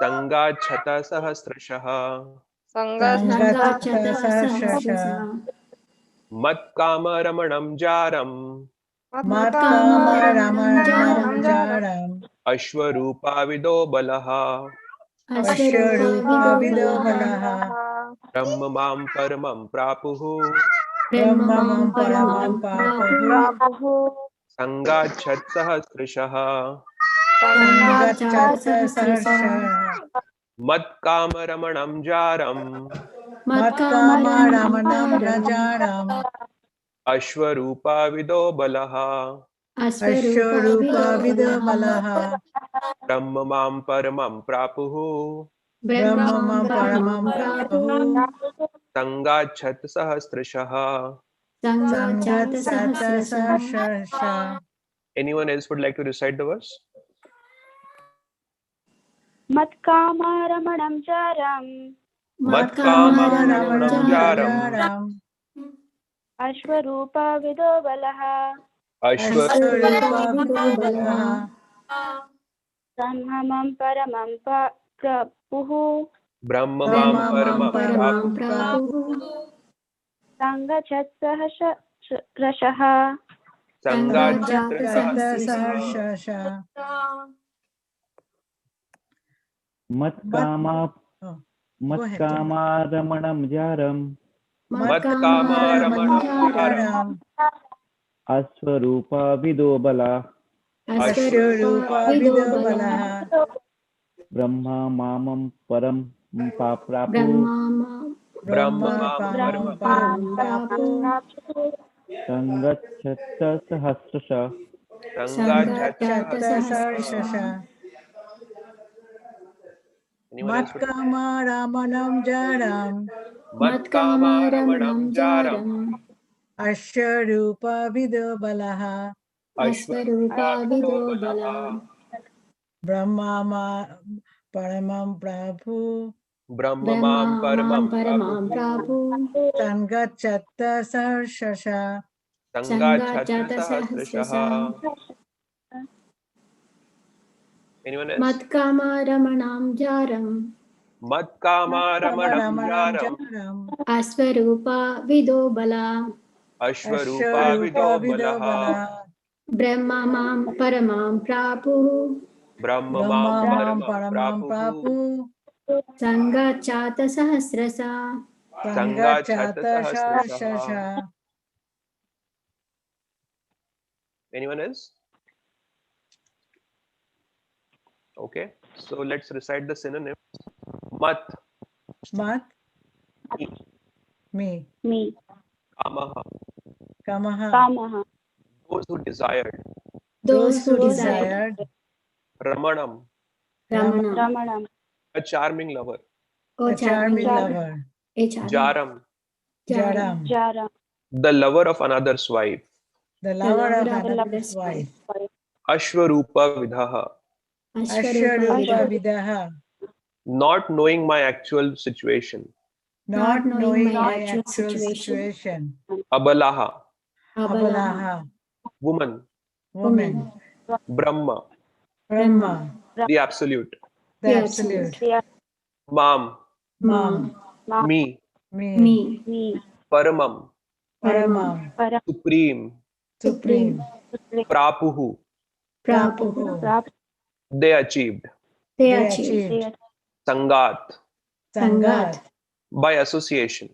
Sangachata sahasrashah. Sangachata sahasrashah. Matkama ramanam jaram. Matkama ramanam jaram. Ashwarupa vido balaha. Ashwarupa vido balaha. Brahmamam paramam prapuhu. Brahmamam paramam prapuhu. Sangachat sahasrashah. Sangachata sahasrashah. Matkama ramanam jaram. Matkama ramanam jaram. Ashwarupa vido balaha. Ashwarupa vido balaha. Brahmamam paramam prapuhu. Brahmamam paramam prapuhu. Sangachat sahasrashah. Sangachata sahasrashah. Anyone else would like to recite the verse? Matkama ramanam jaram. Matkama ramanam jaram. Ashwarupa vido balaha. Ashwarupa vido balaha. Brahmamam paramam prapuhu. Brahmamam paramam prapuhu. Sangachat sahasrashah. Sangachat sahasrashah. Matkama ramanam jaram. Matkama ramanam jaram. Ashwarupa vido bala. Ashwarupa vido balaha. Brahma mamam param prapu. Brahmamam paramam prapuhu. Sangachata sahasrashah. Sangachat sahasrashah. Matkama ramanam jaram. Matkama ramanam jaram. Ashwarupa vido balaha. Ashwarupa vido balaha. Brahmama paramam prabhu. Brahmamam paramam prapuhu. Sangachata sahasrashah. Sangachat sahasrashah. Anyone else? Matkama ramanam jaram. Matkama ramanam jaram. Ashwarupa vido bala. Ashwarupa vido balaha. Brahmamam paramam prapuhu. Brahmamam paramam prapuhu. Sangachata sahasrasa. Sangachata sahasrashah. Anyone else? Okay, so let's recite the synonyms. Mat, me. kamaha, Kamaha. those who desired. Those who desired. Ramanam, Ramanam. a charming lover. A charming lover. Jaram, Jaram. the lover of another's wife. The lover of another's wife. Ashwarupa vidhaha, Ashwarupa vidaha. not knowing my actual situation. Not knowing my actual situation. Abalaha, Abalaha. woman. Woman. Brahma, The absolute. absolute. Mam, Mom. me. Me. Paramam, Paramam. supreme. Prapuhu, they achieved. Sangat, by association.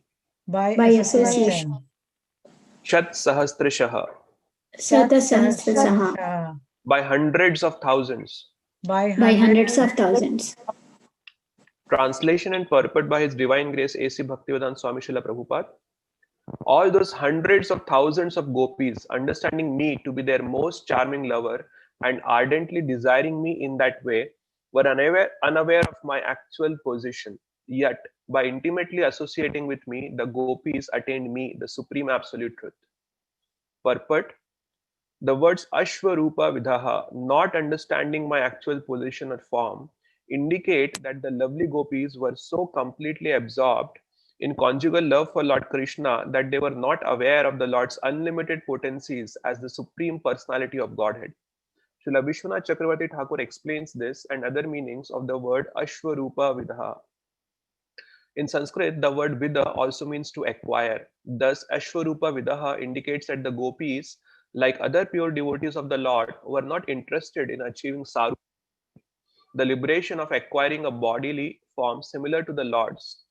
Shat sahasrashah, by hundreds of thousands. Translation and purport by His Divine Grace A.C. Bhaktivedanta Swami Srila Prabhupada. All those hundreds of thousands of gopis, understanding me to be their most charming lover and ardently desiring me in that way, were unaware of my actual position. Yet, by intimately associating with me, the gopis attained me, the supreme absolute truth. Purport: the words Ashwarupa Vidaha, not understanding my actual position or form, indicate that the lovely gopis were so completely absorbed in conjugal love for Lord Krishna that they were not aware of the Lord's unlimited potencies as the Supreme Personality of Godhead. Srila Vishwanath Chakravarti Thakur explains this and other meanings of the word Ashwarupa Vidha. In Sanskrit, the word Vidha also means to acquire. Thus, Ashwarupa Vidaha indicates that the gopis, like other pure devotees of the Lord, were not interested in achieving sarupa, the liberation of acquiring a bodily form similar to the Lord's.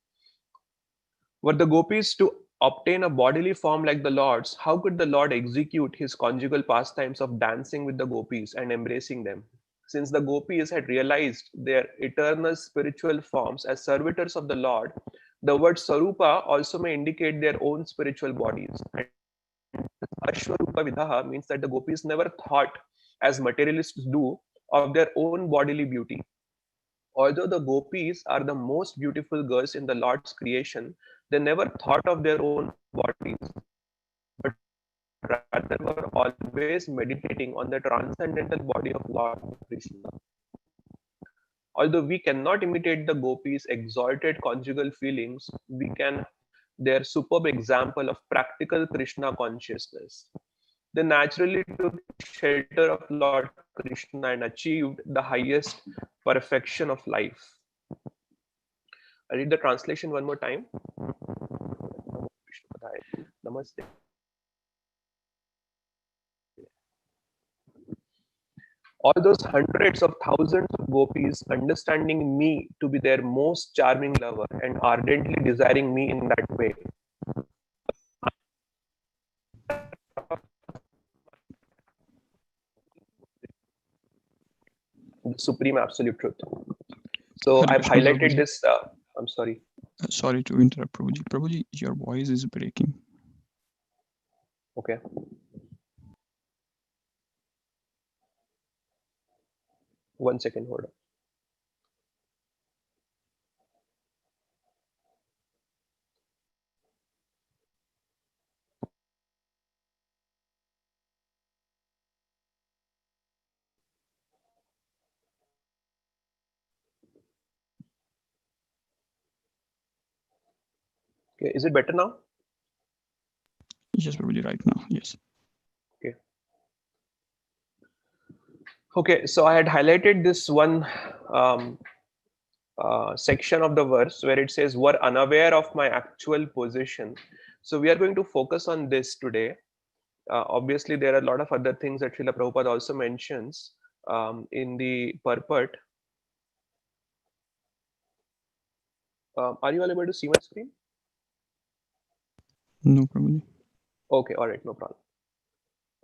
Were the gopis to obtain a bodily form like the Lord's, how could the Lord execute his conjugal pastimes of dancing with the gopis and embracing them? Since the gopis had realized their eternal spiritual forms as servitors of the Lord, the word Sarupa also may indicate their own spiritual bodies. And Ashwarupa Vidaha means that the gopis never thought, as materialists do, of their own bodily beauty. Although the gopis are the most beautiful girls in the Lord's creation, they never thought of their own bodies, but rather were always meditating on the transcendental body of Lord Krishna. Although we cannot imitate the gopis' exalted conjugal feelings, we can their superb example of practical Krishna consciousness. They naturally took shelter of Lord Krishna and achieved the highest perfection of life. I'll read the translation one more time. Namaste. All those hundreds of thousands of gopis understanding me to be their most charming lover and ardently desiring me in that way. The supreme absolute truth. So I've highlighted this. I'm sorry. Sorry to interrupt, Prabhuji. Prabhuji, your voice is breaking. Okay. One second, hold on. Okay, is it better now? Yes, Prabhuji, right now, yes. Okay. Okay, so I had highlighted this one section of the verse where it says, were unaware of my actual position. So we are going to focus on this today. Obviously, there are a lot of other things that Srila Prabhupada also mentions in the purport. Are you all able to see my screen? No, Prabhuji. Okay, all right, no problem.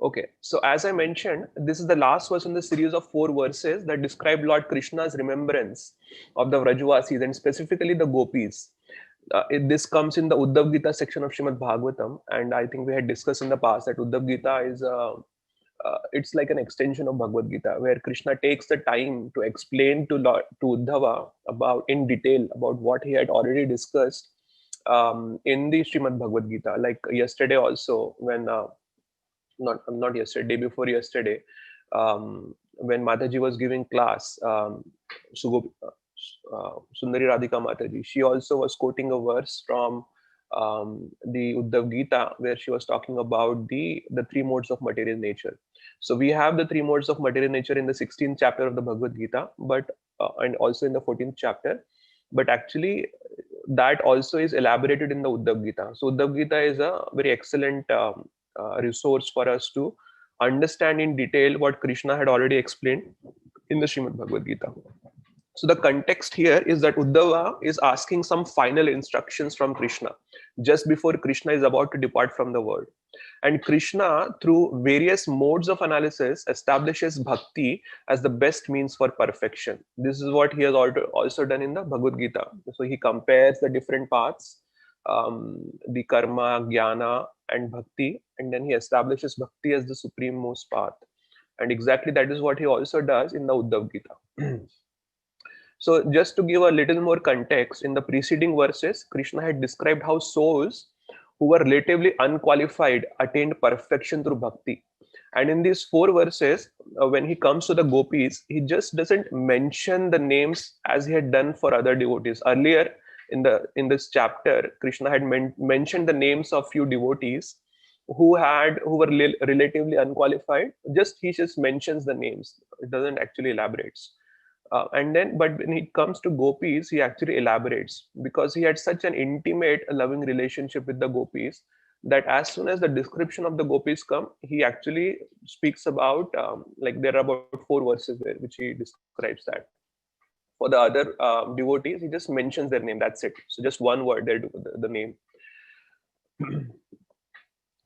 Okay, so as I mentioned, this is the last verse in the series of 4 verses that describe Lord Krishna's remembrance of the Vrajvasis and specifically the gopis. This comes in the Uddhav Gita section of Srimad Bhagavatam, and I think we had discussed in the past that Uddhav Gita is it's like an extension of Bhagavad Gita, where Krishna takes the time to explain to Uddhava about in detail about what he had already discussed in the Srimad Bhagavad Gita. Like yesterday also, when not yesterday, day before yesterday, when Mataji was giving class, Sundari Radhika Mataji, she also was quoting a verse from the Uddhav Gita, where she was talking about the 3 modes of material nature. So we have the 3 modes of material nature in the 16th chapter of the Bhagavad Gita, but and also in the 14th chapter. But actually, that also is elaborated in the Uddhav Gita. So Uddhav Gita is a very excellent resource for us to understand in detail what Krishna had already explained in the Srimad Bhagavad Gita. So the context here is that Uddhava is asking some final instructions from Krishna just before Krishna is about to depart from the world. And Krishna, through various modes of analysis, establishes bhakti as the best means for perfection. This is what he has also done in the Bhagavad Gita. So he compares the different paths, the karma, jnana, and bhakti, and then he establishes bhakti as the supreme most path. And exactly that is what he also does in the Uddhav Gita. So just to give a little more context, in the preceding verses, Krishna had described how souls who were relatively unqualified attained perfection through bhakti. And in these 4 verses, when he comes to the gopis, he just doesn't mention the names as he had done for other devotees. Earlier in this chapter, Krishna had mentioned the names of few devotees, who were relatively unqualified. He just mentions the names. It doesn't actually elaborates. But when it comes to gopis, he actually elaborates, because he had such an intimate, loving relationship with the gopis that as soon as the description of the gopis come, he actually speaks about, like there are about 4 verses there which he describes that. For the other devotees, he just mentions their name. That's it. So just one word there, the name.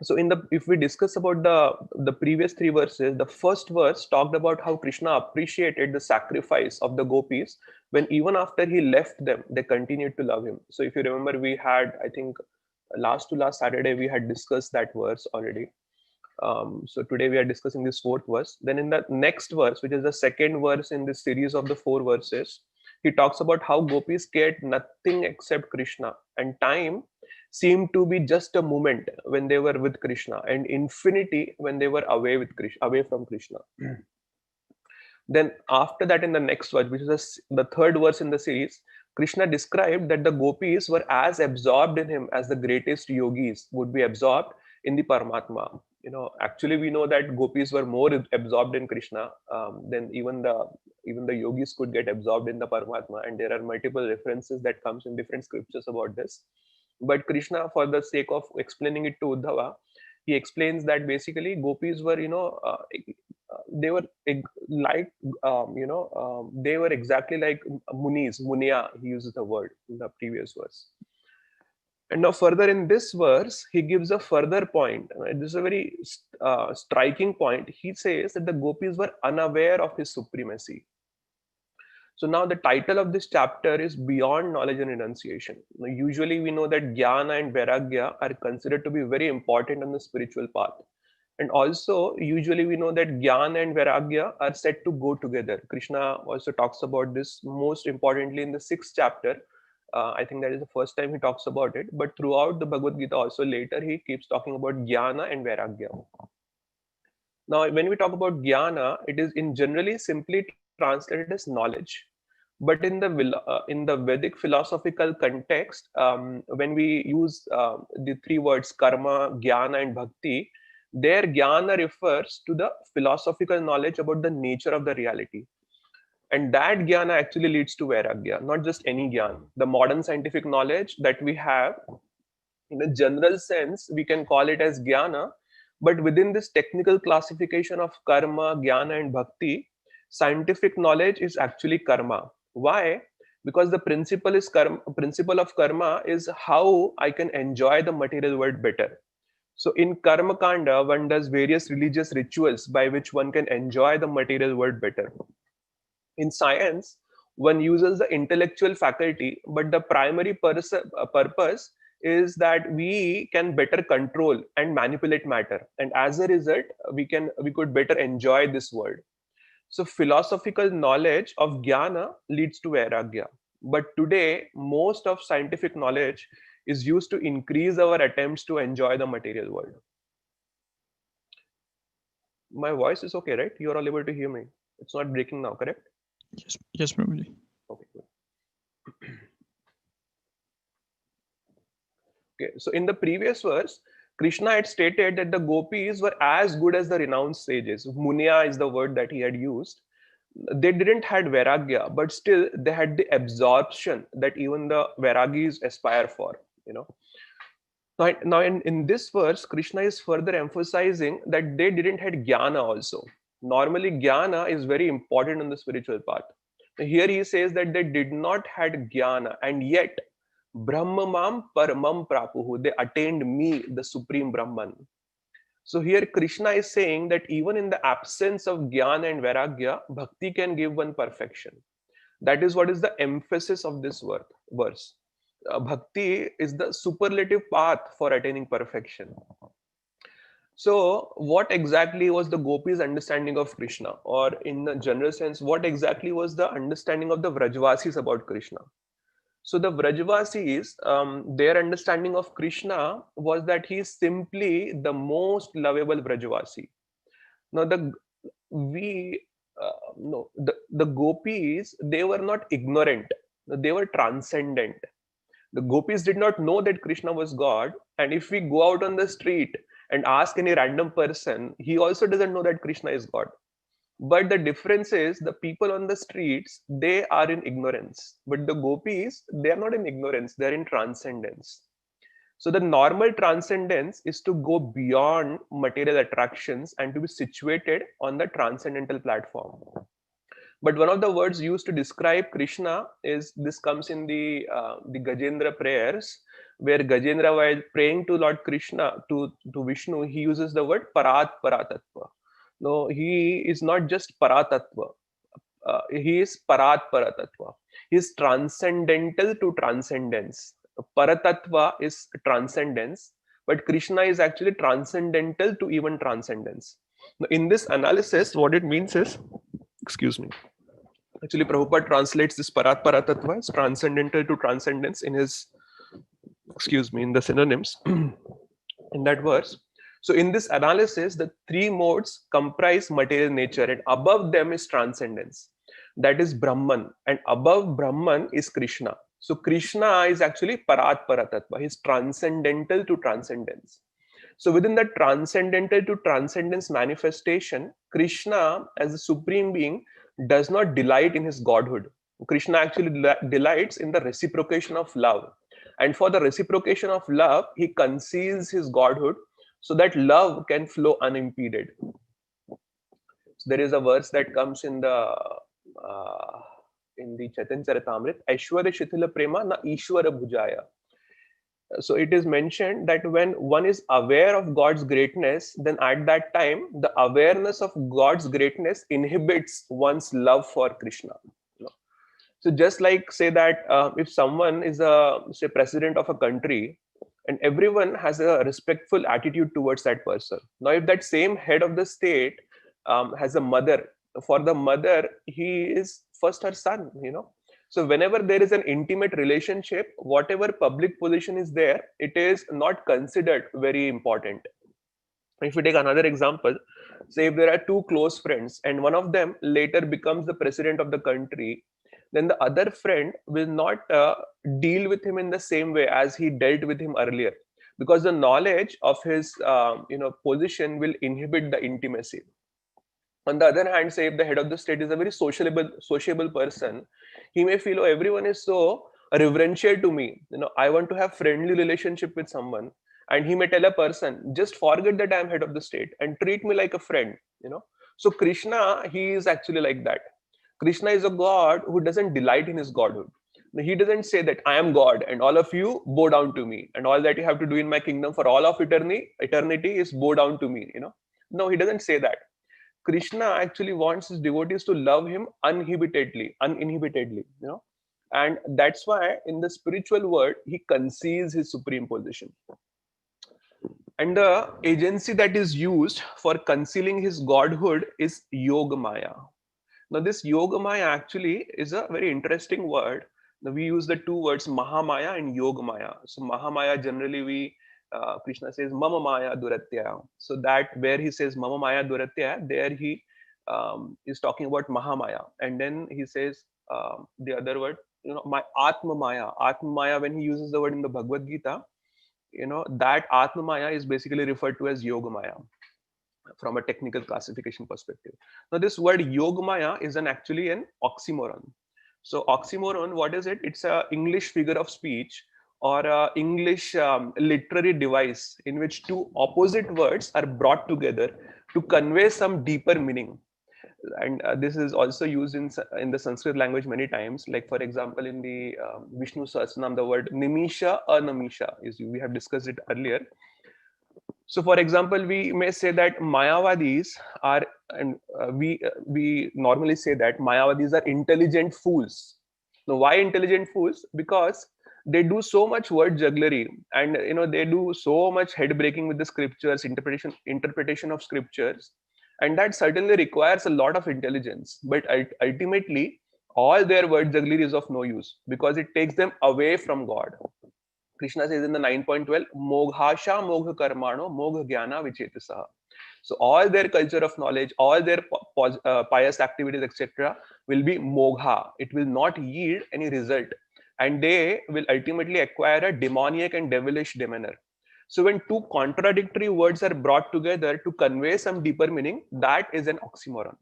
So if we discuss about the previous 3 verses, the first verse talked about how Krishna appreciated the sacrifice of the gopis, when even after he left them, they continued to love him. So if you remember, we had, I think, last Saturday we had discussed that verse already. So today we are discussing this 4th verse. Then in the next verse, which is the second verse in this series of the 4 verses, he talks about how gopis cared nothing except Krishna, and time seemed to be just a moment when they were with Krishna, and infinity when they were away from Krishna. Then after that, in the next verse, which is the 3rd verse in the series, Krishna described that the gopis were as absorbed in him as the greatest yogis would be absorbed in the Paramatma. Actually, we know that gopis were more absorbed in Krishna than even the yogis could get absorbed in the Paramatma, and there are multiple references that comes in different scriptures about this. But Krishna, for the sake of explaining it to Uddhava, he explains that basically gopis were, they were like, they were exactly like munis, munya, he uses the word in the previous verse. And now further in this verse, he gives a further point. This is a very striking point. He says that the gopis were unaware of his supremacy. So now the title of this chapter is Beyond Knowledge and Renunciation. Now, usually we know that Jnana and Vairagya are considered to be very important on the spiritual path. And also, usually we know that Jnana and Vairagya are said to go together. Krishna also talks about this most importantly in the 6th chapter. I think that is the first time he talks about it. But throughout the Bhagavad Gita also later, he keeps talking about Jnana and Vairagya. Now, when we talk about Jnana, it is in generally simply translated as knowledge. But in the Vedic philosophical context, when we use the 3 words karma, jnana, and bhakti, their jnana refers to the philosophical knowledge about the nature of the reality. And that jnana actually leads to vairagya, not just any jnana. The modern scientific knowledge that we have, in a general sense, we can call it as jnana. But within this technical classification of karma, jnana, and bhakti, scientific knowledge is actually karma. Why? Because the principle of karma is how I can enjoy the material world better. So in karma kanda, one does various religious rituals by which one can enjoy the material world better. In science, one uses the intellectual faculty, but the primary purpose is that we can better control and manipulate matter, and as a result, we could better enjoy this world. So philosophical knowledge of jnana leads to vairagya. But today, most of scientific knowledge is used to increase our attempts to enjoy the material world. My voice is okay, right? You are all able to hear me. It's not breaking now, correct? Yes, Prabhuji. Okay, good. Okay, so in the previous verse, Krishna had stated that the gopis were as good as the renounced sages. Munya is the word that he had used. They didn't had vairagya, but still they had the absorption that even the vairagis aspire for. Now in this verse, Krishna is further emphasizing that they didn't had jnana also. Normally, jnana is very important in the spiritual path. Here he says that they did not had jnana, and yet Brahmamam Paramam Prapuhu, they attained me, the Supreme Brahman. So here Krishna is saying that even in the absence of Jnana and Vairagya, Bhakti can give one perfection. That is what is the emphasis of this verse. Bhakti is the superlative path for attaining perfection. So what exactly was the gopis' understanding of Krishna? Or in the general sense, what exactly was the understanding of the Vrajvasis about Krishna? So the Vrajvasis, their understanding of Krishna was that he is simply the most lovable Vrajvasi. Now the gopis, they were not ignorant, they were transcendent. The gopis did not know that Krishna was God, and if we go out on the street and ask any random person, he also doesn't know that Krishna is God. But the difference is the people on the streets, they are in ignorance. But the gopis, they are not in ignorance, they're in transcendence. So the normal transcendence is to go beyond material attractions and to be situated on the transcendental platform. But one of the words used to describe Krishna is, this comes in the Gajendra prayers, where Gajendra, while praying to Lord Krishna, to Vishnu, he uses the word Parat Paratatva. No, he is not just Paratatva. He is Parat Paratatva. He is transcendental to transcendence. Paratatva is transcendence, but Krishna is actually transcendental to even transcendence. Now, in this analysis, what it means is, excuse me, actually Prabhupada translates this Parat Paratatva as transcendental to transcendence in his, excuse me, in the synonyms in that verse. So in this analysis, the three modes comprise material nature, and above them is transcendence. That is Brahman, and above Brahman is Krishna. So Krishna is actually Parat Paratatva. He is transcendental to transcendence. So within the transcendental to transcendence manifestation, Krishna as the supreme being does not delight in his godhood. Krishna actually delights in the reciprocation of love. And for the reciprocation of love, he conceals his godhood so that love can flow unimpeded. So there is a verse that comes in the Chaitanya Charitamrita, Aishwarya Shithila Prema na Ishwara Bhujaya. So it is mentioned that when one is aware of God's greatness, then at that time, the awareness of God's greatness inhibits one's love for Krishna. So just like say that if someone is say president of a country, and everyone has a respectful attitude towards that person. Now, if that same head of the state has a mother, for the mother, he is first her son, So whenever there is an intimate relationship, whatever public position is there, it is not considered very important. If we take another example, say if there are two close friends and one of them later becomes the president of the country, then the other friend will not deal with him in the same way as he dealt with him earlier, because the knowledge of his position will inhibit the intimacy. On the other hand, say if the head of the state is a very sociable person, he may feel, oh, everyone is so reverential to me. I want to have friendly relationship with someone. And he may tell a person, just forget that I am head of the state and treat me like a friend. So Krishna, he is actually like that. Krishna is a God who doesn't delight in his godhood. He doesn't say that I am God and all of you bow down to me, and all that you have to do in my kingdom for all of eternity is bow down to me. No, he doesn't say that. Krishna actually wants his devotees to love him uninhibitedly, and that's why in the spiritual world he conceals his supreme position. And the agency that is used for concealing his godhood is Yoga Maya. Now this Yoga Maya actually is a very interesting word. Now we use the two words Mahamaya and Yoga Maya. So Mahamaya, generally Krishna says Mama Maya Duratya. So that where he says Mama Maya Duratya, there he is talking about Mahamaya. And then he says the other word, my Atma Maya. Atma Maya, when he uses the word in the Bhagavad Gita, that Atma Maya is basically referred to as Yoga Maya from a technical classification perspective. Now this word Yogamaya is actually an oxymoron. So oxymoron, what is it? It's an English figure of speech or an English literary device in which two opposite words are brought together to convey some deeper meaning. And this is also used in the Sanskrit language many times. Like for example, in the Vishnu Sahasranam, the word Nimisha, Anamisha is used. We have discussed it earlier. So, for example, we may say that Mayavadis are, and we normally say that Mayavadis are intelligent fools. Now, why intelligent fools? Because they do so much word jugglery, and they do so much head breaking with the scriptures, interpretation of scriptures, and that certainly requires a lot of intelligence. But ultimately, all their word jugglery is of no use because it takes them away from God. Krishna says in the 9.12, Moghasha Mogha Karmano Mogha Jnana Vichetasaha. So all their culture of knowledge, all their pious activities, etc., will be Mogha. It will not yield any result. And they will ultimately acquire a demoniac and devilish demeanor. So when two contradictory words are brought together to convey some deeper meaning, that is an oxymoron.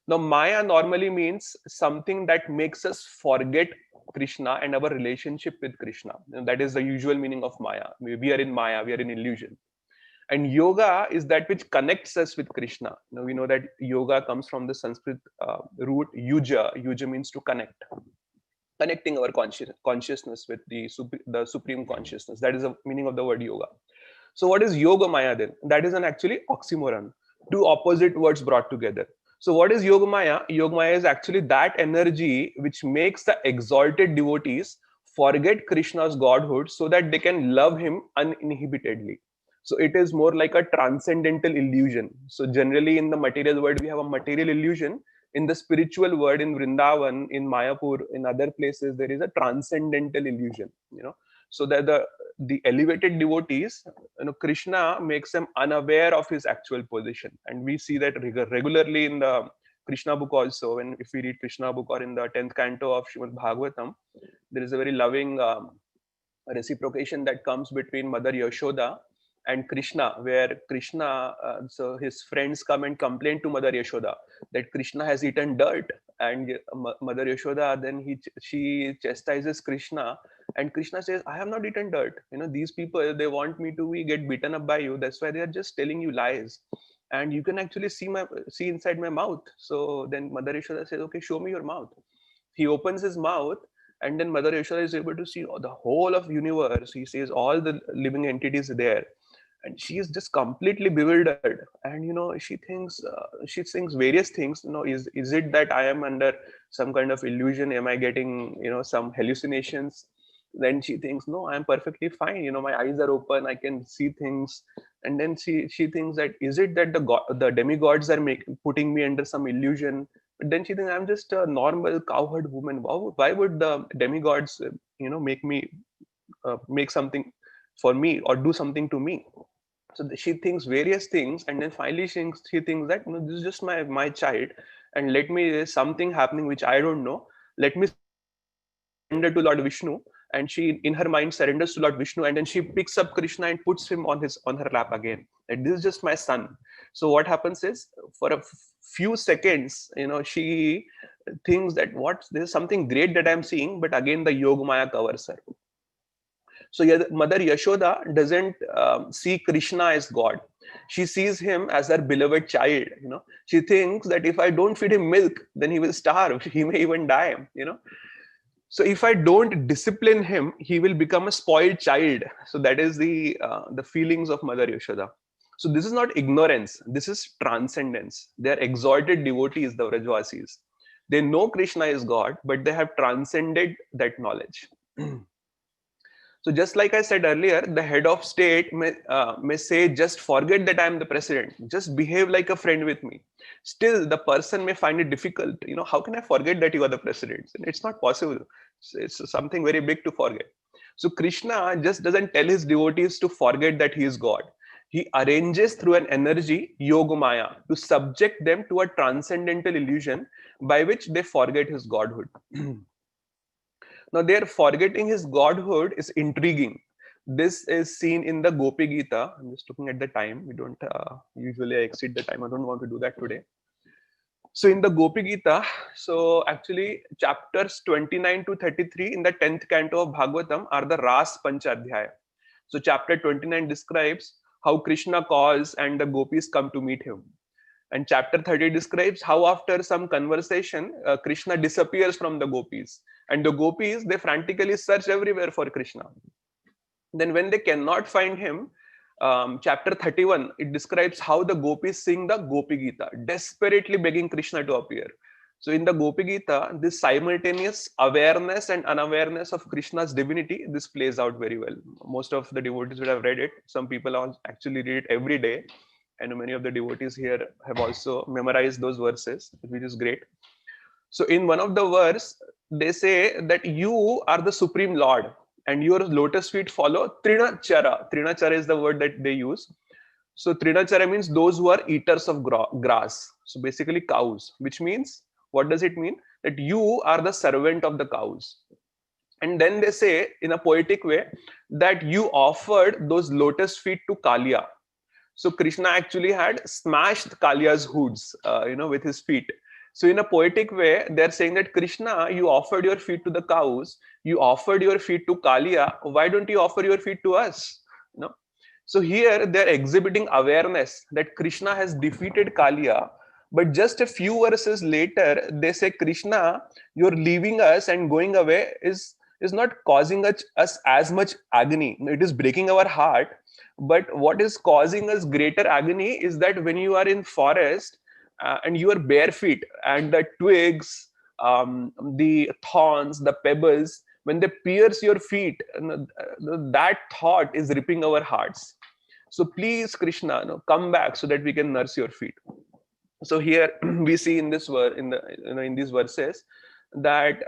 Now, Maya normally means something that makes us forget Krishna and our relationship with Krishna. And that is the usual meaning of Maya. We are in Maya, we are in illusion. And yoga is that which connects us with Krishna. Now, we know that yoga comes from the Sanskrit root yuja. Yuja means to connect. Connecting our consciousness with the supreme consciousness. That is the meaning of the word yoga. So what is yoga maya then? That is an actually oxymoron. Two opposite words brought together. So what is yoga maya? Yoga maya is actually that energy which makes the exalted devotees forget Krishna's godhood so that they can love him uninhibitedly. So it is more like a transcendental illusion. So generally in the material world, we have a material illusion. In the spiritual world, in Vrindavan, in Mayapur, in other places, there is a transcendental illusion, so that the elevated devotees, Krishna makes them unaware of his actual position. And we see that regularly in the Krishna book also. When if we read Krishna book or in the 10th canto of Srimad Bhagavatam, there is a very loving reciprocation that comes between Mother Yashoda and Krishna, where Krishna, so his friends come and complain to Mother Yashoda that Krishna has eaten dirt, and Mother Yashoda then she chastises Krishna, and Krishna says, I have not eaten dirt. These people, they want me to get beaten up by you. That's why they are just telling you lies, and you can actually see inside my mouth. So then Mother Yashoda says, okay, show me your mouth. He opens his mouth, and then Mother Yashoda is able to see the whole of universe. He sees all the living entities there. And she is just completely bewildered, and she thinks various things. Is it that I am under some kind of illusion? Am I getting some hallucinations? Then she thinks, no, I am perfectly fine. My eyes are open, I can see things. And then she thinks that, is it that the demigods are putting me under some illusion? But then she thinks, I'm just a normal cowherd woman. Why would the demigods make me make something for me or do something to me? So she thinks various things, and then finally she thinks that this is just my child, and let me, there's something happening which I don't know. Let me surrender to Lord Vishnu. And she, in her mind, surrenders to Lord Vishnu, and then she picks up Krishna and puts him on her lap again. And this is just my son. So what happens is, for a few seconds, she thinks that there's something great that I'm seeing, but again the Yoga Maya covers her. So Mother Yashoda doesn't see Krishna as God. She sees him as her beloved child. She thinks that if I don't feed him milk, then he will starve. He may even die. So if I don't discipline him, he will become a spoiled child. So that is the feelings of Mother Yashoda. So this is not ignorance. This is transcendence. They are exalted devotees, the Vrajvasis. They know Krishna is God, but they have transcended that knowledge. So just like I said earlier, the head of state may say, just forget that I am the president. Just behave like a friend with me. Still, the person may find it difficult. How can I forget that you are the president? And it's not possible. It's something very big to forget. So Krishna just doesn't tell his devotees to forget that he is God. He arranges through an energy, Yoga Maya, to subject them to a transcendental illusion by which they forget his godhood. Now, their forgetting his godhood is intriguing. This is seen in the Gopi Gita. I'm just looking at the time. We don't usually exceed the time. I don't want to do that today. So in the Gopi Gita, so actually chapters 29 to 33 in the 10th canto of Bhagavatam are the Ras Panchadhyaya. So chapter 29 describes how Krishna calls and the gopis come to meet him. And chapter 30 describes how after some conversation, Krishna disappears from the gopis. And the gopis, they frantically search everywhere for Krishna. Then when they cannot find him, chapter 31, it describes how the gopis sing the Gopi Gita, desperately begging Krishna to appear. So in the Gopi Gita, this simultaneous awareness and unawareness of Krishna's divinity, this plays out very well. Most of the devotees would have read it. Some people actually read it every day. And many of the devotees here have also memorized those verses, which is great. So in one of the verse, they say that you are the Supreme Lord and your lotus feet follow Trinachara. Trinachara is the word that they use. So Trinachara means those who are eaters of grass. So basically cows, which means, what does it mean? That you are the servant of the cows. And then they say in a poetic way that you offered those lotus feet to Kalia. So Krishna actually had smashed Kalia's hoods, with his feet. So in a poetic way, they're saying that Krishna, you offered your feet to the cows, you offered your feet to Kalia. Why don't you offer your feet to us? So here they're exhibiting awareness that Krishna has defeated Kalia. But just a few verses later, they say, Krishna, you're leaving us and going away is not causing us as much agony. It is breaking our heart. But what is causing us greater agony is that when you are in forest and you are bare feet and the twigs, the thorns, the pebbles, when they pierce your feet, that thought is ripping our hearts. So please, Krishna, come back so that we can nurse your feet. So here we see in this in these verses that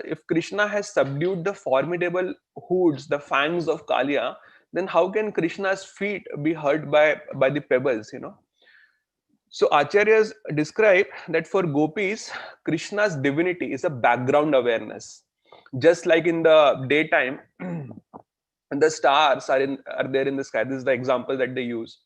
if Krishna has subdued the formidable hoods, the fangs of Kalia, then how can Krishna's feet be hurt by the pebbles? So acharyas describe that for gopis, Krishna's divinity is a background awareness. Just like in the daytime, the stars are there in the sky. This is the example that they use.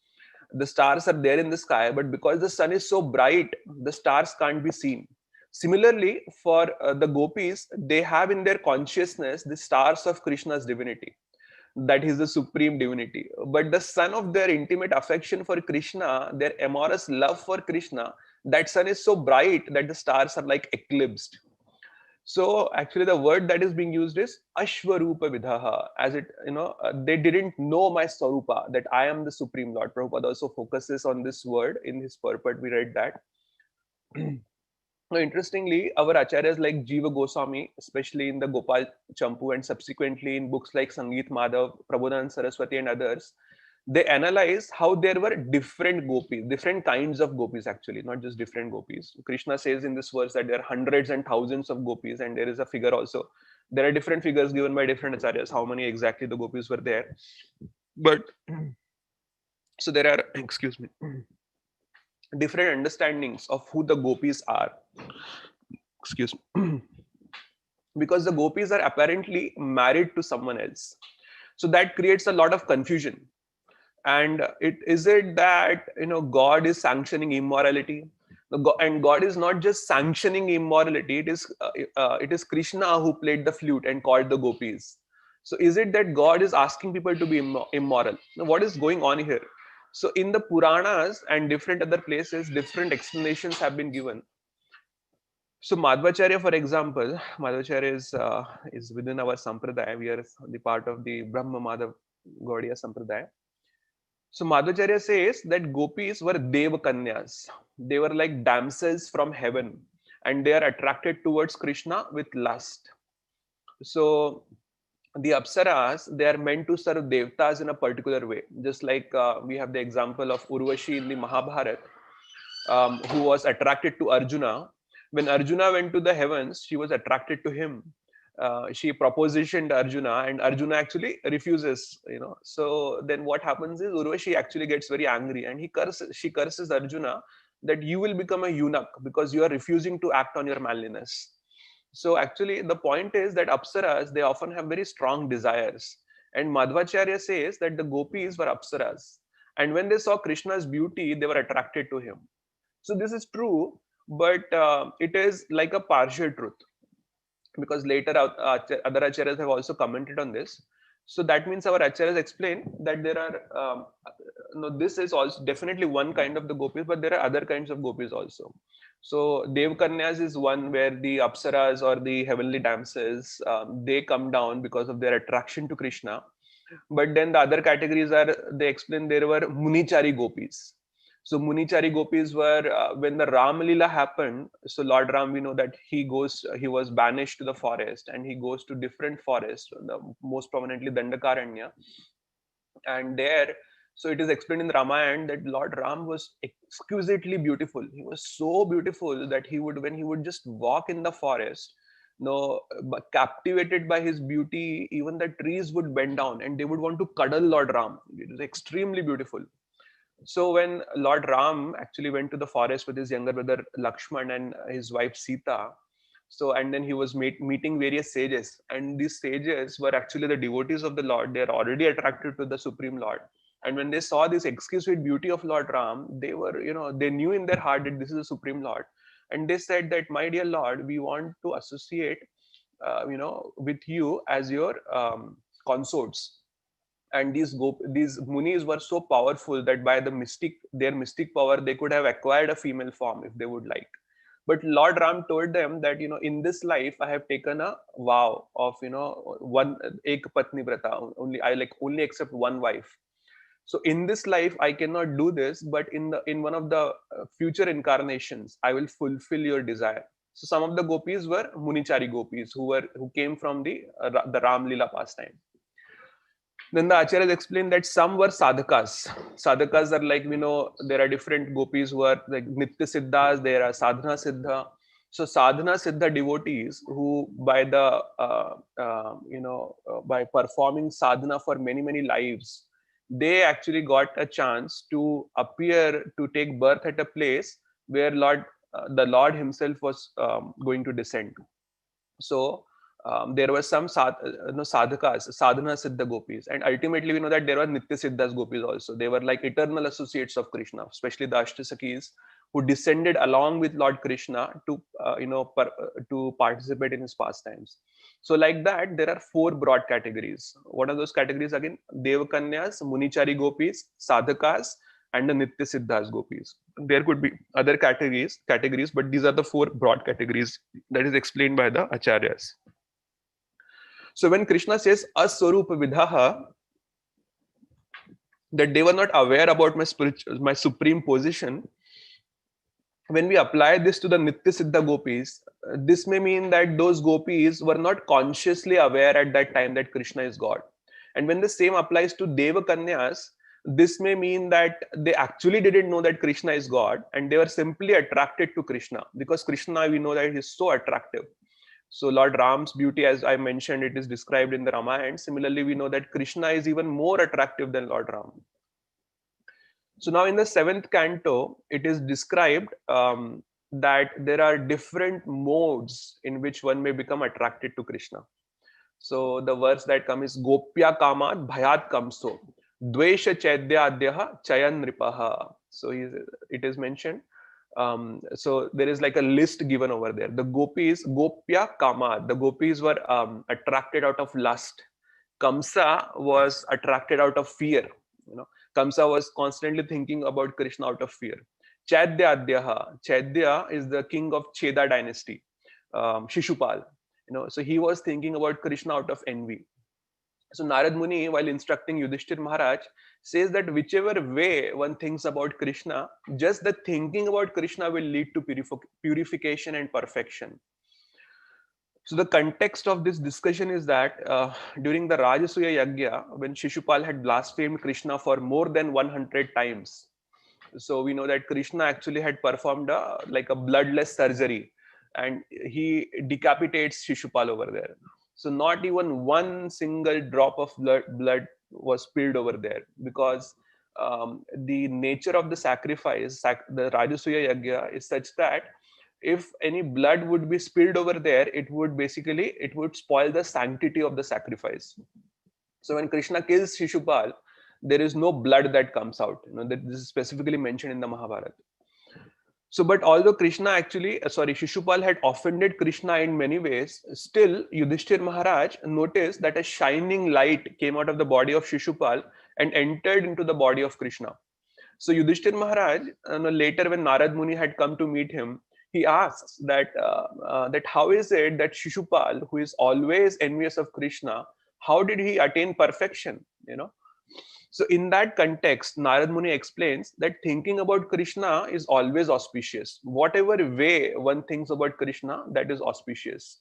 The stars are there in the sky, but because the sun is so bright, the stars can't be seen. Similarly, for the gopis, they have in their consciousness the stars of Krishna's divinity, that is the supreme divinity. But the sun of their intimate affection for Krishna, their amorous love for Krishna, that sun is so bright that the stars are like eclipsed. So actually the word that is being used is Ashwarupa Vidaha, as it, they didn't know my Swarupa, that I am the Supreme Lord. Prabhupada also focuses on this word in his purport. We read that. Now, interestingly, our acharyas like Jiva Goswami, especially in the Gopal Champu and subsequently in books like Sangeet Madhav, Prabodhananda Saraswati and others, they analyze how there were different gopis, different kinds of gopis actually, not just different gopis. Krishna says in this verse that there are hundreds and thousands of gopis, and there is a figure also. There are different figures given by different acharyas, how many exactly the gopis were there. But, so there are, different understandings of who the gopis are. Because the gopis are apparently married to someone else. So that creates a lot of confusion. And is it that God is sanctioning immorality, and God is not just sanctioning immorality. It is Krishna who played the flute and called the gopis. So is it that God is asking people to be immoral? Now, what is going on here? So in the Puranas and different other places, different explanations have been given. So Madhvacharya, for example, Madhvacharya is within our sampradaya. We are the part of the Brahma Madhav Gaudiya sampradaya. So Madhvacharya says that gopis were Deva Kanyas. They were like damsels from heaven, and they are attracted towards Krishna with lust. So the Apsaras, they are meant to serve Devtas in a particular way. Just like we have the example of Urvashi in the Mahabharata, who was attracted to Arjuna. When Arjuna went to the heavens, she was attracted to him. She propositioned Arjuna, and Arjuna actually refuses. So then what happens is Urvashi actually gets very angry, and she curses Arjuna that you will become a eunuch because you are refusing to act on your manliness. So actually the point is that Apsaras, they often have very strong desires, and Madhvacharya says that the gopis were Apsaras, and when they saw Krishna's beauty, they were attracted to him. So this is true, but it is like a partial truth, because later other acharyas have also commented on this. So that means our acharyas explain that there are this is also definitely one kind of the gopis, but there are other kinds of gopis also. So Devkanyas is one where the Apsaras or the heavenly damsels, they come down because of their attraction to Krishna. But then the other categories are, they explain there were Munichari gopis. So Munichari gopis were when the Ram Lila happened. So Lord Ram, we know that he was banished to the forest, and he goes to different forests, most prominently Dandakaranya. And there, so it is explained in the Ramayana that Lord Ram was exquisitely beautiful. He was so beautiful that when he would just walk in the forest, captivated by his beauty, even the trees would bend down and they would want to cuddle Lord Ram. It was extremely beautiful. So when Lord Ram actually went to the forest with his younger brother Lakshman and his wife Sita, So, and then he was meeting various sages, and these sages were actually the devotees of the Lord. They are already attracted to the Supreme Lord. And when they saw this exquisite beauty of Lord Ram, they were, they knew in their heart that this is the Supreme Lord. And they said that, my dear Lord, we want to associate, with you as your consorts. And these munis were so powerful that by their mystic power, they could have acquired a female form if they would like. But Lord Ram told them that, in this life, I have taken a vow of, one ek patni vrata, only accept one wife. So in this life, I cannot do this, but in one of the future incarnations, I will fulfill your desire. So some of the gopis were Munichari gopis who came from the Ram Lila pastime. Then the acharyas explained that some were sadhakas. Sadhakas are like, there are different gopis who are like Nitya Siddhas, there are Sadhana Siddha. So Sadhana Siddha devotees who by by performing sadhana for many, many lives, they actually got a chance to appear, to take birth at a place where the Lord himself was going to descend. So there were some sadhakas, sadhana siddha gopis, and ultimately we know that there were nitya siddhas gopis also. They were like eternal associates of Krishna, especially the Ashtasakis, who descended along with Lord Krishna to to participate in his pastimes. So like that, there are 4 broad categories. What are those categories again? Devakanyas, Munichari gopis, sadhakas, and the nitya siddhas gopis. There could be other categories, but these are the 4 broad categories that is explained by the acharyas. So when Krishna says aswarupa vidhaha, that they were not aware about my supreme position, when we apply this to the Nitya Siddha gopis, this may mean that those gopis were not consciously aware at that time that Krishna is God. And when the same applies to Deva Kanyas, this may mean that they actually didn't know that Krishna is God, and they were simply attracted to Krishna, because Krishna, we know that he is so attractive. So Lord Ram's beauty, as I mentioned, it is described in the Ramayana. Similarly, we know that Krishna is even more attractive than Lord Ram. So now in the 7th canto, it is described that there are different modes in which one may become attracted to Krishna. So the verse that comes is Gopya Kamat Bhayat Kamso Dvesha Chaidya Chayan Nripaha. So it is mentioned. So there is like a list given over there. The gopis, Gopya Kama, the gopis were attracted out of lust. Kamsa was attracted out of fear. Kamsa was constantly thinking about Krishna out of fear. Chaidya is the king of Cheda dynasty, Shishupal. So he was thinking about Krishna out of envy. So Narad Muni, while instructing Yudhishthir Maharaj, says that whichever way one thinks about Krishna, just the thinking about Krishna will lead to purification and perfection. So the context of this discussion is that during the Rajasuya Yagya, when Shishupal had blasphemed Krishna for more than 100 times, so we know that Krishna actually had performed a bloodless surgery, and he decapitates Shishupal over there. So not even one single drop of blood was spilled over there, because the nature of the sacrifice, the Rajasuya Yagya, is such that if any blood would be spilled over there, it would spoil the sanctity of the sacrifice. So when Krishna kills Shishupal, there is no blood that comes out. That this is specifically mentioned in the Mahabharata. So, but although Shishupal had offended Krishna in many ways, still Yudhishthir Maharaj noticed that a shining light came out of the body of Shishupal and entered into the body of Krishna. So Yudhishthir Maharaj, later when Narad Muni had come to meet him, he asks that how is it that Shishupal, who is always envious of Krishna, how did he attain perfection? So in that context, Narad Muni explains that thinking about Krishna is always auspicious. Whatever way one thinks about Krishna, that is auspicious.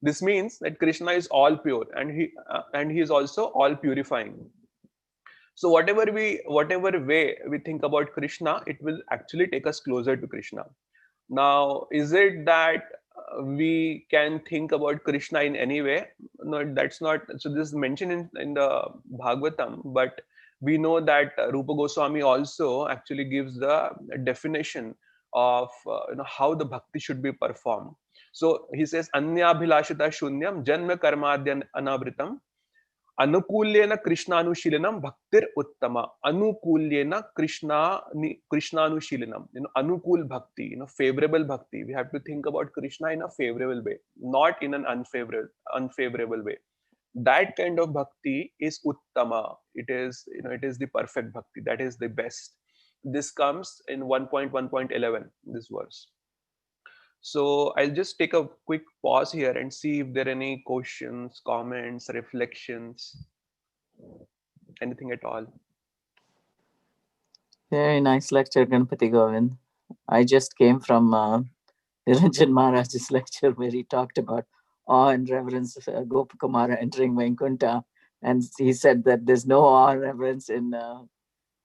This means that Krishna is all pure, and he is also all purifying. So whatever way we think about Krishna, it will actually take us closer to Krishna. Now, is it that we can think about Krishna in any way? No, that's not. So this is mentioned in the Bhagavatam, but we know that Rupa Goswami also actually gives the definition of how the bhakti should be performed. So he says, Anyabhilashita shunyam janma karmadyan anavritam anukulyena krishnanushilanam bhaktir uttama. Anukulyena krishnanushilanam. Anukul bhakti, favorable bhakti. We have to think about Krishna in a favorable way, not in an unfavorable way. That kind of bhakti is uttama. It is, it is the perfect bhakti. That is the best. This comes in 1.1.11, this verse. So I'll just take a quick pause here and see if there are any questions, comments, reflections, anything at all. Very nice lecture, Ganapati Govind. I just came from Niranjan Maharaj's lecture where he talked about awe and reverence of Gopakumara entering Vaikuntha, and he said that there's no awe and reverence in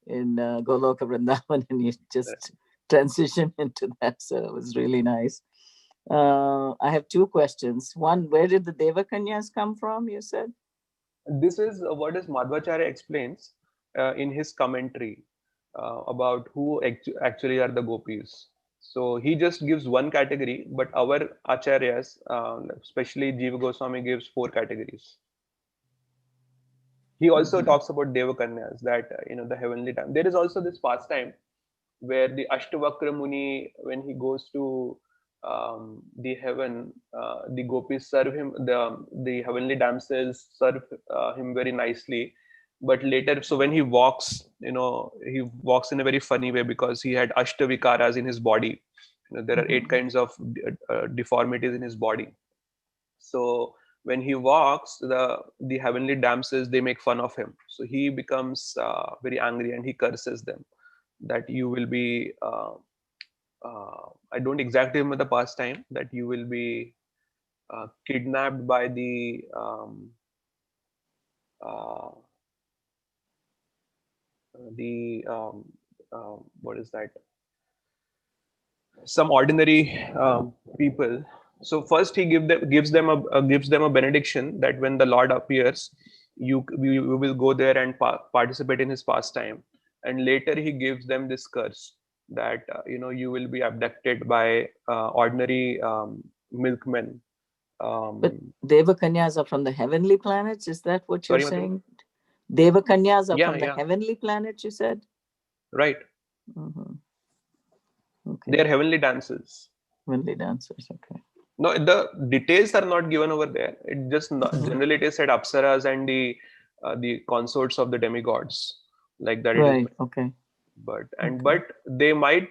Goloka Vrindavan, and he just transitioned into that. So it was really nice. I have two questions. One, where did the Devakanyas come from, you said? This is what Madhvacharya explains in his commentary about who actually are the gopis. So he just gives one category, but our acharyas, especially Jiva Goswami, gives 4 categories. He also talks about Devakanyas, that the heavenly time. There is also this pastime where the Ashtavakra Muni, when he goes to the heaven, the gopis serve him, the heavenly damsels serve him very nicely. But later, so when he walks, he walks in a very funny way because he had Ashtavikaras in his body. There are 8 kinds of deformities in his body. So when he walks, the heavenly damsels, they make fun of him. So he becomes very angry and he curses them that you will be, I don't exactly remember the past time, that you will be kidnapped by the what is that? Some ordinary people. So first he gives them a benediction that when the Lord appears, you will go there and participate in his pastime. And later he gives them this curse that you will be abducted by ordinary milkmen. But Devakanyas are from the heavenly planets. Is that what you're saying? Madhu? Devakanyas are from the heavenly planets, you said? Right. Okay. They are heavenly dancers. Heavenly dancers, okay. No, the details are not given over there. It just generally it is said Apsaras and the consorts of the demigods, like that. Right. It is. Okay. But they might.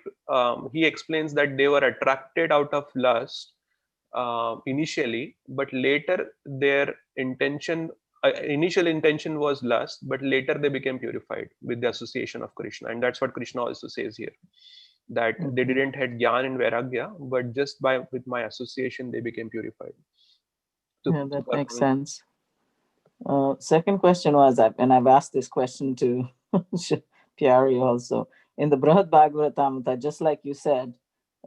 He explains that they were attracted out of lust initially, but later their intention. Initial intention was lust, but later they became purified with the association of Krishna, and that's what Krishna also says here. That they didn't have Gyan and Vairagya, but just with my association, they became purified. Yeah, that makes sense. Second question was, and I've asked this question to Pyari also, in the Brihad Bhagavatam, just like you said,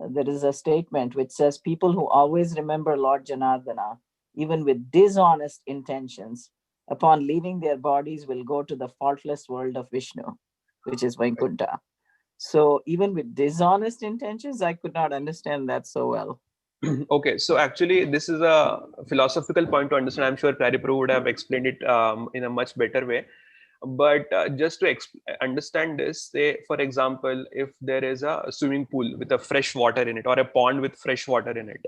there is a statement which says, people who always remember Lord Janardana, even with dishonest intentions, upon leaving their bodies will go to the faultless world of Vishnu, which is Vaikuntha. So even with dishonest intentions, I could not understand that so well. Okay, so actually this is a philosophical point to understand. I'm sure Prabhu would have explained it in a much better way. But just to understand this, say, for example, if there is a swimming pool with a fresh water in it, or a pond with fresh water in it,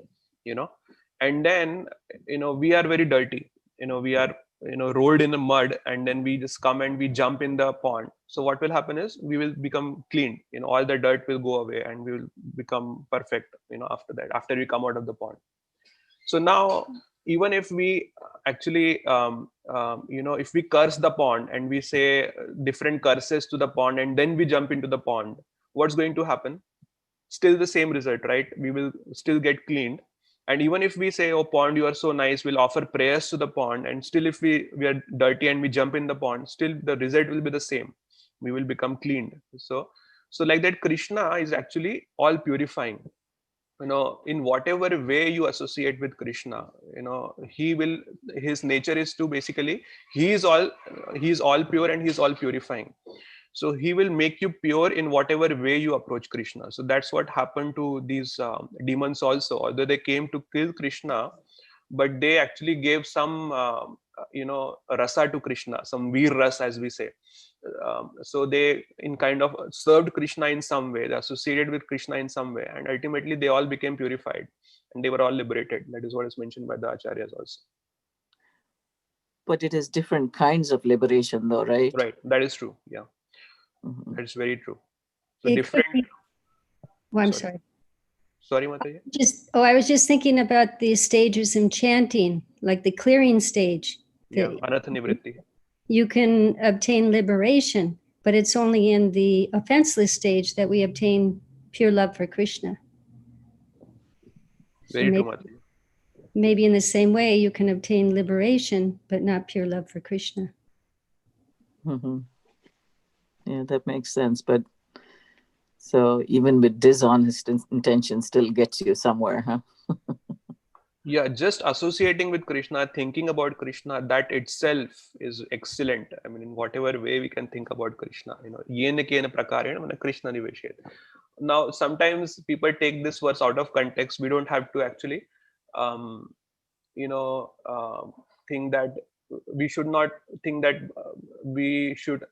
and then, we are very dirty, we are, rolled in the mud, and then we just come and we jump in the pond. So what will happen is we will become clean, all the dirt will go away and we will become perfect, after we come out of the pond. So now, even if we actually, if we curse the pond and we say different curses to the pond and then we jump into the pond, what's going to happen? Still the same result, right? We will still get cleaned. And even if we say, oh pond, you are so nice, we'll offer prayers to the pond, and still if we are dirty and we jump in the pond, still the result will be the same. We will become cleaned. So like that, Krishna is actually all purifying. In whatever way you associate with Krishna, his nature is to basically, he is all pure and he is all purifying. So he will make you pure in whatever way you approach Krishna. So that's what happened to these demons also. Although they came to kill Krishna, but they actually gave some rasa to Krishna, some veer ras, as we say. So they in kind of served Krishna in some way, they associated with Krishna in some way, and ultimately they all became purified and they were all liberated. That is what is mentioned by the acharyas also. But it is different kinds of liberation though, right? Right, that is true. Yeah. Mm-hmm. That's very true. So It different. I'm sorry. Sorry, Mataji. I was just thinking about the stages in chanting, like the clearing stage. Yeah, anartha nivritti. You can obtain liberation, but it's only in the offenseless stage that we obtain pure love for Krishna. Very true, Mataji. Maybe in the same way you can obtain liberation, but not pure love for Krishna. Mm-hmm. Yeah, that makes sense. But so even with dishonest intention still gets you somewhere, huh? Yeah, just associating with Krishna, thinking about Krishna, that itself is excellent. I mean, in whatever way we can think about Krishna, yena kena prakarena Krishna niveshet. Now, sometimes people take this verse out of context. We don't have to actually, think that we should not think that we should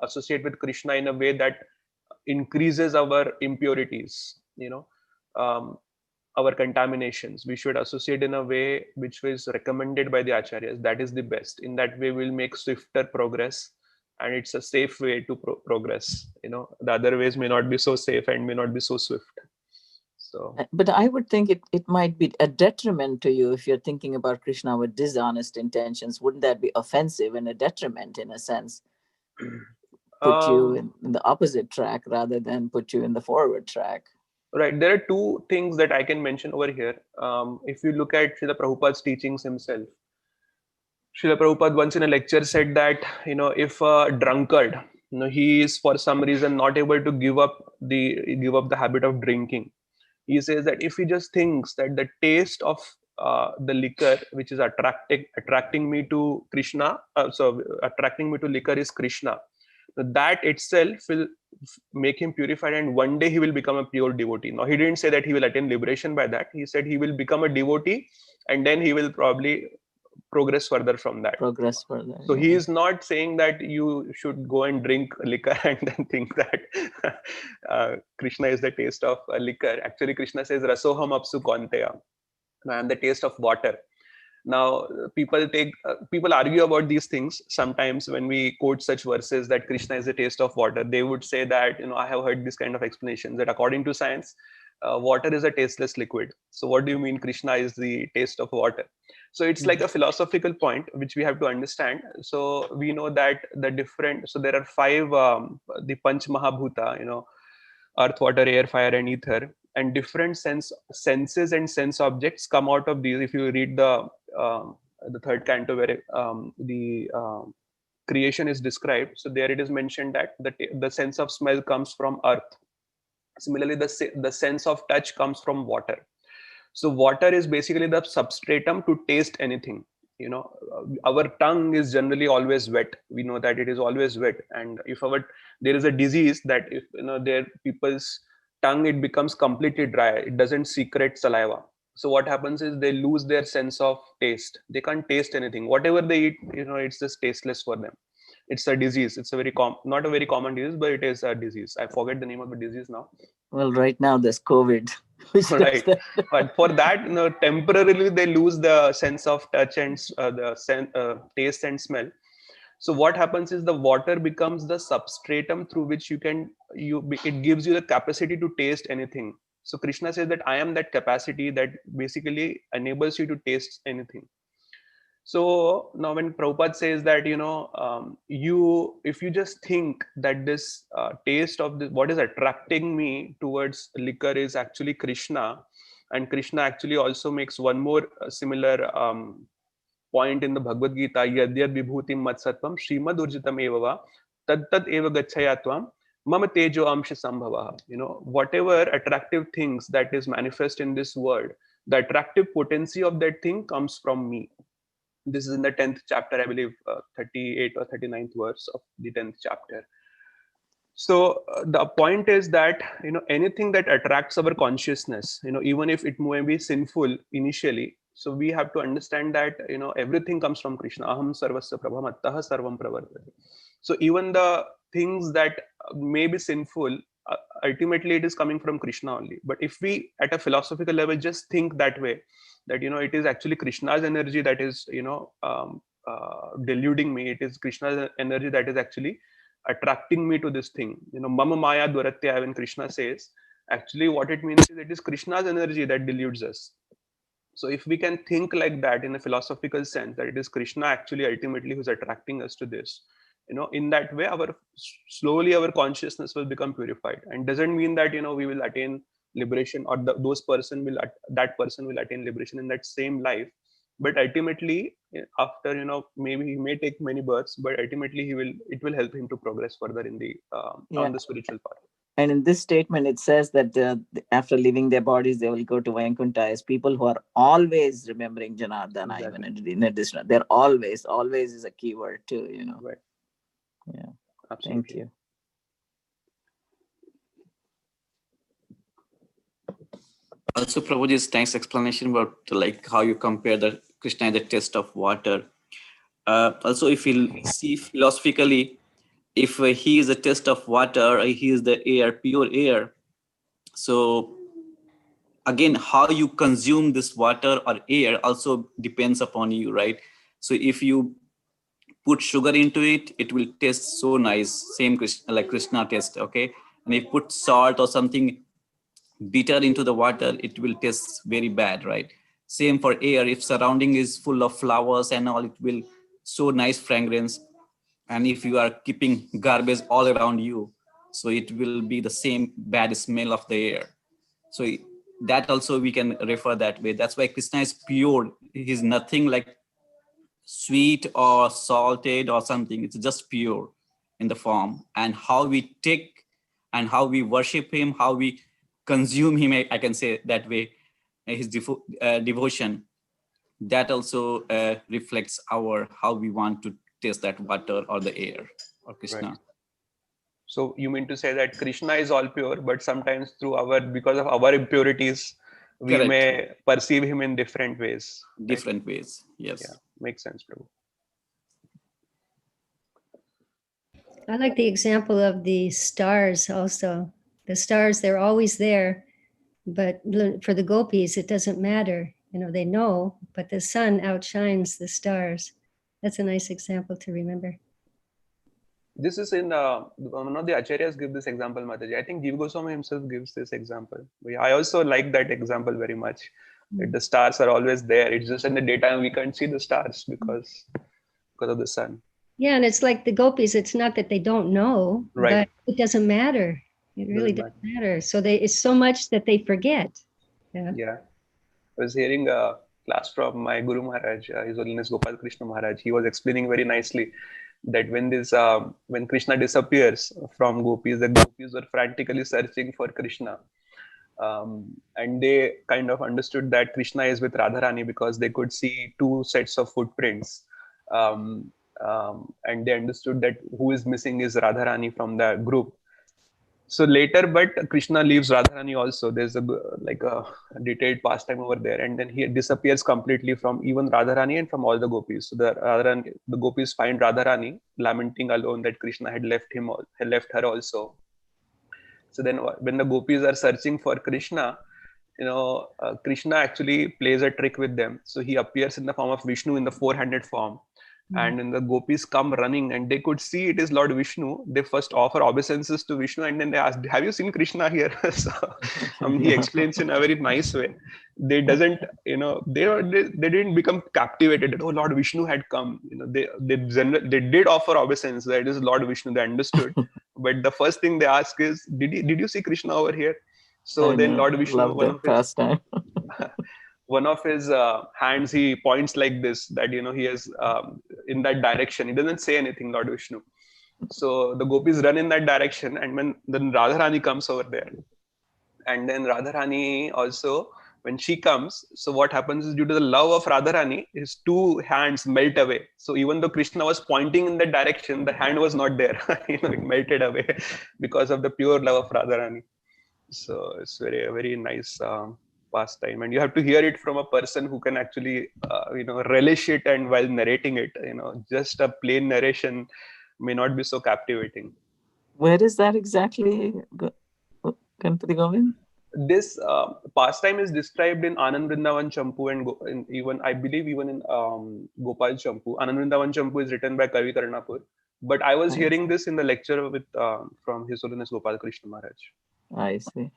associate with Krishna in a way that increases our impurities, our contaminations. We should associate in a way which was recommended by the acharyas. That is the best. In that way, we'll make swifter progress, and it's a safe way to progress. The other ways may not be so safe and may not be so swift. So, but I would think it might be a detriment to you if you're thinking about Krishna with dishonest intentions. Wouldn't that be offensive and a detriment in a sense? Put you in the opposite track rather than put you in the forward track. Right. There are two things that I can mention over here. If you look at Srila Prabhupada's teachings himself, Srila Prabhupada once in a lecture said that, if a drunkard, he is for some reason not able to give up the habit of drinking. He says that if he just thinks that the taste of the liquor, which is attracting me to Krishna, attracting me to liquor is Krishna, that itself will make him purified, and one day he will become a pure devotee. Now, he didn't say that he will attain liberation by that. He said he will become a devotee, and then he will probably progress further from that. So he is not saying that you should go and drink liquor and then think that Krishna is the taste of liquor. Actually, Krishna says, Rasoham apsu konteya. I am the taste of water. Now, people argue about these things. Sometimes when we quote such verses that Krishna is the taste of water, they would say that, I have heard this kind of explanation that according to science, water is a tasteless liquid. So what do you mean Krishna is the taste of water? So it's like a philosophical point which we have to understand. So we know that so there are 5, the Panch Mahabhuta, earth, water, air, fire, and ether, and different senses and sense objects come out of these. If you read the third canto where the creation is described, so there it is mentioned that the sense of smell comes from earth. Similarly, the sense of touch comes from water. So water is basically the substratum to taste anything. Our tongue is generally always wet. We know that it is always wet, and if there is a disease that if there people's tongue, it becomes completely dry. It doesn't secrete saliva. So what happens is they lose their sense of taste. They can't taste anything. Whatever they eat, it's just tasteless for them. It's a disease. It's a not a very common disease, but it is a disease. I forget the name of the disease now. Well, right now there's COVID. Right. But for that, temporarily they lose the sense of touch and taste and smell. So what happens is the water becomes the substratum through which it gives you the capacity to taste anything. So Krishna says that I am that capacity that basically enables you to taste anything. So now when Prabhupada says that, if you just think that this taste of what is attracting me towards liquor is actually Krishna, and Krishna actually also makes one more similar point in the Bhagavad Gita, Yadyad Vibhutim Matsatvam Srimad Urjitam Evava Tad Tad Eva Gachayatvam Mama Tejo Amsha Sambhava. Whatever attractive things that is manifest in this world, the attractive potency of that thing comes from me. This is in the 10th chapter, I believe, 38 or 39th verse of the 10th chapter. So the point is that, anything that attracts our consciousness, even if it may be sinful initially, so we have to understand that, everything comes from Krishna. Aham sarvasya prabham attaha sarvam pravartate. So even the things that may be sinful, ultimately it is coming from Krishna only. But if we at a philosophical level just think that way, that it is actually Krishna's energy that is deluding me, it is Krishna's energy that is actually attracting me to this thing. Mama Maya Dwaratya, when Krishna says, actually what it means is it is Krishna's energy that deludes us. So if we can think like that in a philosophical sense, that it is Krishna actually ultimately who's attracting us to this, in that way, slowly our consciousness will become purified, and doesn't mean that we will attain liberation, or that person will attain liberation in that same life. But ultimately, after maybe he may take many births, but ultimately it will help him to progress further in the on the spiritual path. And in this statement, it says that after leaving their bodies, they will go to Vaikuntha as people who are always remembering Janardana, Exactly. even in addition. They're always is a key word too, Right. Yeah. Absolutely. Thank you. Also, Prabhuji's thanks explanation about like how you compare the Krishna and the taste of water. Also, if you see philosophically, if he is a taste of water, he is the air, pure air. So again, how you consume this water or air also depends upon you, right? So if you put sugar into it, it will taste so nice, same like Krishna taste, okay? And if you put salt or something bitter into the water, it will taste very bad, right? Same for air. If surrounding is full of flowers and all, it will so nice fragrance. And if you are keeping garbage all around you, so it will be the same bad smell of the air. So that also we can refer that way. That's why Krishna is pure. He's nothing like sweet or salted or something. It's just pure in the form. And how we take and how we worship him, how we consume him, I can say that way, his devotion, that also reflects how we want to taste that water or the air or Krishna. Right. So you mean to say that Krishna is all pure, but sometimes because of our impurities, we Correct. may perceive him in different ways. Different ways, yes. Yeah, makes sense, Prabhu. I like the example of the stars also. The stars, they're always there, but for the gopis, it doesn't matter. They know, but the sun outshines the stars. That's a nice example to remember. This is in one of the acharyas give this example, Mataji. I think Jiva Goswami himself gives this example. I also like that example very much. That the stars are always there. It's just in the daytime we can't see the stars because of the sun. Yeah, and it's like the gopis. It's not that they don't know, Right. but it doesn't matter. It really doesn't matter. So it's so much that they forget. Yeah. I was hearing a class from my Guru Maharaj, His Holiness Gopal Krishna Maharaj. He was explaining very nicely that when Krishna disappears from gopis, the gopis were frantically searching for Krishna. And they kind of understood that Krishna is with Radharani because they could see two sets of footprints. And they understood that who is missing is Radharani from the group. So later, but Krishna leaves Radharani also. There's a detailed pastime over there, and then he disappears completely from even Radharani and from all the gopis. So the gopis find Radharani lamenting alone that Krishna had left her also. So then, when the gopis are searching for Krishna, Krishna actually plays a trick with them. So he appears in the form of Vishnu in the four-handed form. And when the gopis come running and they could see it is Lord Vishnu, they first offer obeisances to Vishnu and then they ask, have you seen Krishna here? So he explains in a very nice way. They doesn't, they didn't become captivated that, oh, Lord Vishnu had come. They did offer obeisance that it is Lord Vishnu, they understood. But the first thing they ask is, did you see Krishna over here? So then Lord Vishnu, one of his hands, he points like this, that he is in that direction. He doesn't say anything, Lord Vishnu. So the gopis run in that direction, and then Radharani comes over there, and then Radharani also when she comes, so what happens is, due to the love of Radharani, his two hands melt away. So even though Krishna was pointing in that direction, the hand was not there. It melted away because of the pure love of Radharani. So it's a very nice pastime, and you have to hear it from a person who can actually relish it, and while narrating it, just a plain narration may not be so captivating. Where is that exactly, Ganapati Govind? This pastime is described in Anand Vrindavan Champu, and even I believe even in Gopal Champu. Anand Vrindavan Champu is written by Kavi Karnapur, but I was hearing this in the lecture with from His Holiness Gopal Krishna Maharaj. I see.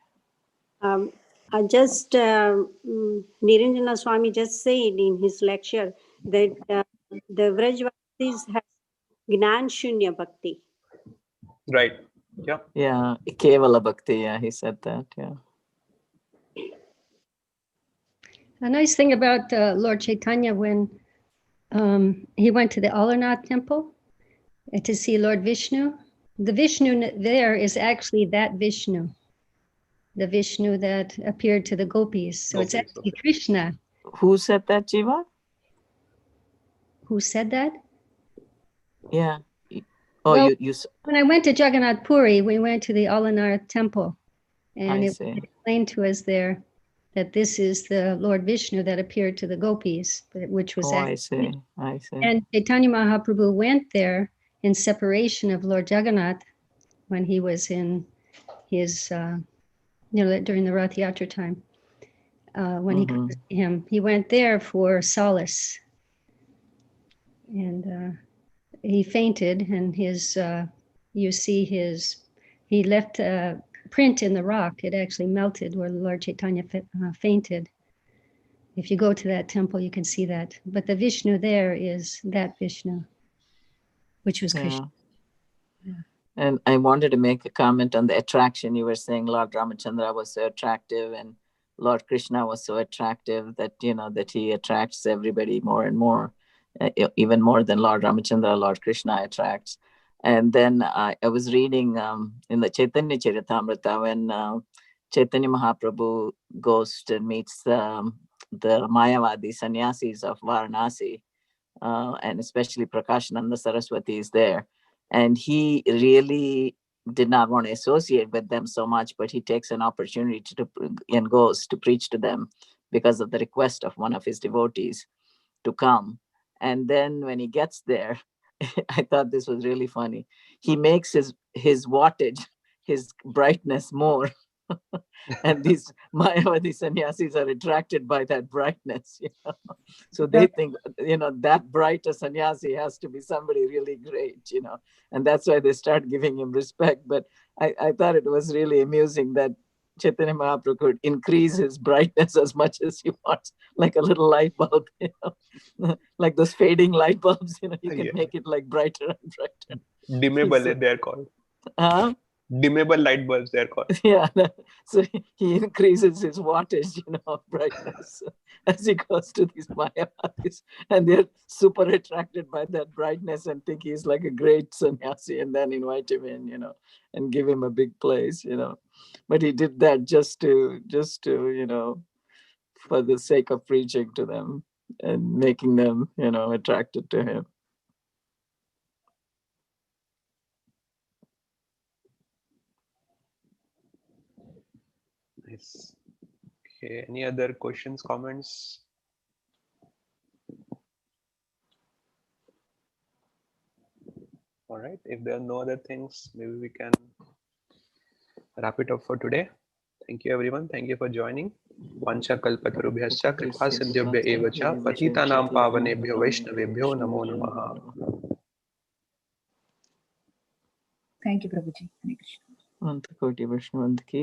Niranjana Swami just said in his lecture that the Vrajvasis have Gnan Shunya Bhakti. Right. Yeah. Yeah. Kevala Bhakti. Yeah, he said that. Yeah. A nice thing about Lord Chaitanya, when he went to the Alarnath temple to see Lord Vishnu, the Vishnu there is actually that Vishnu, the Vishnu that appeared to the gopis. So it's actually Krishna. Who said that, Jiva? Who said that? Yeah. Oh, well, you. When I went to Jagannath Puri, we went to the Alarnath temple, and it was explained to us there that this is the Lord Vishnu that appeared to the gopis, which was I see. And Chaitanya Mahaprabhu went there in separation of Lord Jagannath when he was in his, during the Rath Yatra time. When he could see him, he went there for solace, and he fainted, and his, you see he left a print in the rock. It actually melted where Lord Chaitanya fainted. If you go to that temple, you can see that. But the Vishnu there is that Vishnu, which was Krishna. Yeah. And I wanted to make a comment on the attraction. You were saying Lord Ramachandra was so attractive and Lord Krishna was so attractive that, that he attracts everybody more and more, even more than Lord Ramachandra, Lord Krishna attracts. And then I was reading in the Chaitanya Charitamrita when Chaitanya Mahaprabhu goes to meets the Mayavadi sannyasis of Varanasi, and especially Prakashananda Saraswati is there. And he really did not want to associate with them so much, but he takes an opportunity and goes to preach to them because of the request of one of his devotees to come. And then when he gets there, I thought this was really funny. He makes his wattage, his brightness more. And these Mayavadi sannyasis are attracted by that brightness. So they think, that bright a sannyasi has to be somebody really great, and that's why they start giving him respect. But I thought it was really amusing that Chaitanya Mahaprabhu could increase his brightness as much as he wants, like a little light bulb, like those fading light bulbs, you can make it like brighter and brighter. Dimmable, they're called. Dimmable light bulbs, they're called. Yeah, so he increases his wattage, of brightness as he goes to these Mayavadis, and they're super attracted by that brightness and think he's like a great sannyasi, and then invite him in, and give him a big place, But he did that just to, for the sake of preaching to them and making them, attracted to him. Nice. Okay. Any other questions, comments? All right. If there are no other things, maybe we can wrap it up for today. Thank you, everyone. Thank you for joining. Vancha kalpatarubhyascha kripa sindhyabhya eva cha patitanam pavanebhyo vaishnavebhyo namo namaha. Thank you, Prabhuji. Hare Krishna. Antakoti Vaishnavandaki.